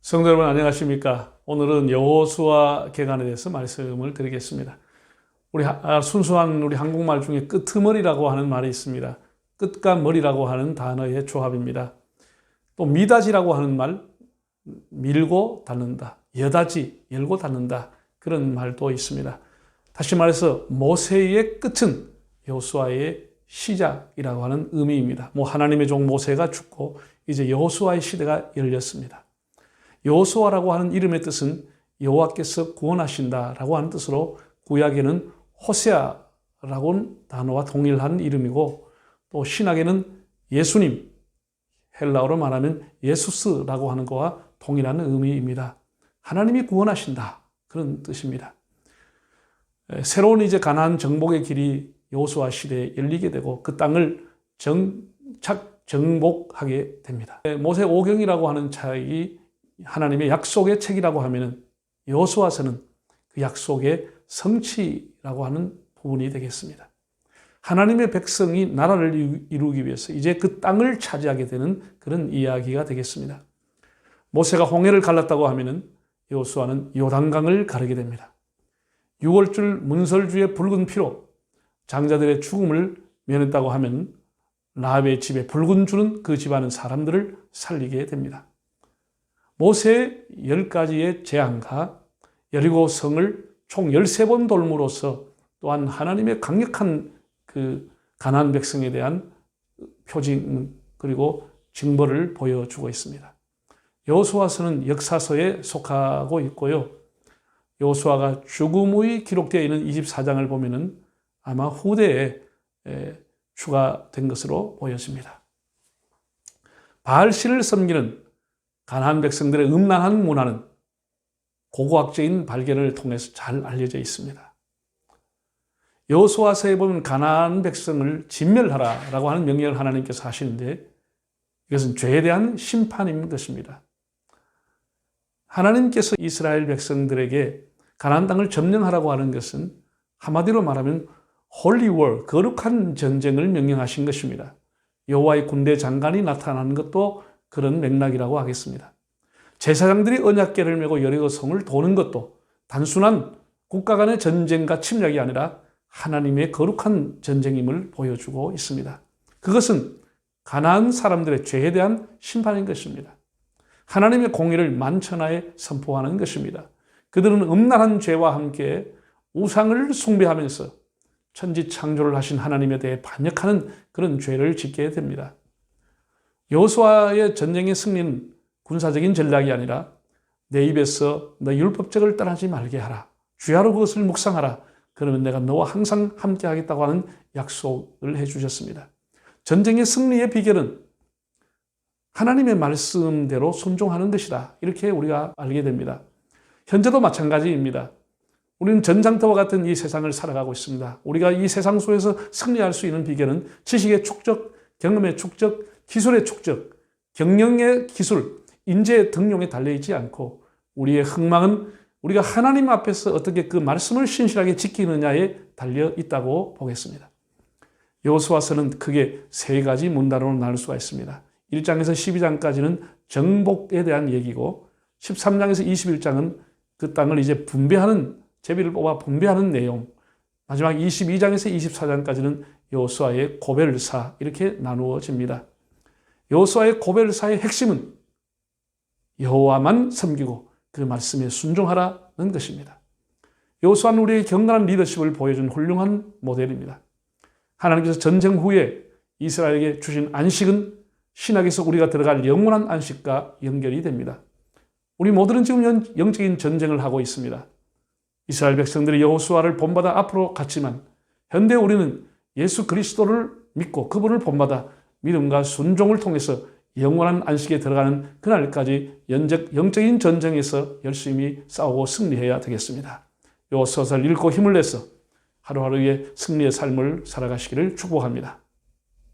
성도 여러분 안녕하십니까? 오늘은 여호수아 계간에 대해서 말씀을 드리겠습니다. 순수한 우리 한국말 중에 끄트머리라고 하는 말이 있습니다. 끝과 머리라고 하는 단어의 조합입니다. 또 미닫이라고 하는 말, 밀고 닫는다. 여닫이, 열고 닫는다. 그런 말도 있습니다. 다시 말해서 모세의 끝은 여호수아의 시작이라고 하는 의미입니다. 하나님의 종 모세가 죽고 이제 여호수아의 시대가 열렸습니다. 여호수아라고 하는 이름의 뜻은 여호와께서 구원하신다라고 하는 뜻으로 구약에는 호세아라고 하는 단어와 동일한 이름이고 또 신약에는 예수님, 헬라어로 말하면 예수스라고 하는 것과 동일한 의미입니다. 하나님이 구원하신다 그런 뜻입니다. 새로운 이제 가나안 정복의 길이 여호수아 시대에 열리게 되고 그 땅을 정복하게 됩니다. 모세 오경이라고 하는 책이 하나님의 약속의 책이라고 하면은 여호수아서는 그 약속의 성취라고 하는 부분이 되겠습니다. 하나님의 백성이 나라를 이루기 위해서 이제 그 땅을 차지하게 되는 그런 이야기가 되겠습니다. 모세가 홍해를 갈랐다고 하면은 여호수아는 요단강을 가르게 됩니다. 6월줄 문설주의 붉은 피로 장자들의 죽음을 면했다고 하면 라합의 집에 붉은 줄은 그 집안의 사람들을 살리게 됩니다. 모세의 10가지의 재앙과 여리고 성을 총 13번 돌므로써 또한 하나님의 강력한 그 가나안 백성에 대한 표징 그리고 징벌을 보여주고 있습니다. 여호수아서는 역사서에 속하고 있고요. 여호수아가 죽음의 기록되어 있는 24장을 보면은 아마 후대에 추가된 것으로 보여집니다. 바알신을 섬기는 가나안 백성들의 음란한 문화는 고고학적인 발견을 통해서 잘 알려져 있습니다. 여호수아서에 보면 가나안 백성을 진멸하라라고 하는 명령을 하나님께서 하시는데 이것은 죄에 대한 심판인 것입니다. 하나님께서 이스라엘 백성들에게 가나안 땅을 점령하라고 하는 것은 한마디로 말하면 홀리 워, 거룩한 전쟁을 명령하신 것입니다. 여호와의 군대 장관이 나타나는 것도 그런 맥락이라고 하겠습니다. 제사장들이 언약궤를 메고 여리고 성을 도는 것도 단순한 국가 간의 전쟁과 침략이 아니라 하나님의 거룩한 전쟁임을 보여주고 있습니다. 그것은 가나안 사람들의 죄에 대한 심판인 것입니다. 하나님의 공의를 만천하에 선포하는 것입니다. 그들은 음란한 죄와 함께 우상을 숭배하면서 천지 창조를 하신 하나님에 대해 반역하는 그런 죄를 짓게 됩니다. 여호수아의 전쟁의 승리는 군사적인 전략이 아니라 내 입에서 너 율법적을 떠나지 말게 하라. 주야로 그것을 묵상하라. 그러면 내가 너와 항상 함께 하겠다고 하는 약속을 해주셨습니다. 전쟁의 승리의 비결은 하나님의 말씀대로 순종하는 것이다. 이렇게 우리가 알게 됩니다. 현재도 마찬가지입니다. 우리는 전장터와 같은 이 세상을 살아가고 있습니다. 우리가 이 세상 속에서 승리할 수 있는 비결은 지식의 축적, 경험의 축적, 기술의 축적, 경영의 기술, 인재의 등용에 달려있지 않고 우리의 흥망은 우리가 하나님 앞에서 어떻게 그 말씀을 신실하게 지키느냐에 달려있다고 보겠습니다. 여호수아서는 크게 3가지 문단으로 나눌 수가 있습니다. 1장에서 12장까지는 정복에 대한 얘기고 13장에서 21장은 그 땅을 이제 제비를 뽑아 분배하는 내용, 마지막 22장에서 24장까지는 여호수아의 고별사 이렇게 나누어집니다. 여호수아의 고별사의 핵심은 여호와만 섬기고 그 말씀에 순종하라는 것입니다. 여호수아는 우리에게 경건한 리더십을 보여준 훌륭한 모델입니다. 하나님께서 전쟁 후에 이스라엘에게 주신 안식은 신약에서 우리가 들어갈 영원한 안식과 연결이 됩니다. 우리 모두는 지금 영적인 전쟁을 하고 있습니다. 이스라엘 백성들이 여호수아를 본받아 앞으로 갔지만 현대 우리는 예수 그리스도를 믿고 그분을 본받아 믿음과 순종을 통해서 영원한 안식에 들어가는 그날까지 영적인 전쟁에서 열심히 싸우고 승리해야 되겠습니다. 이 소설 읽고 힘을 내서 하루하루의 승리의 삶을 살아가시기를 축복합니다.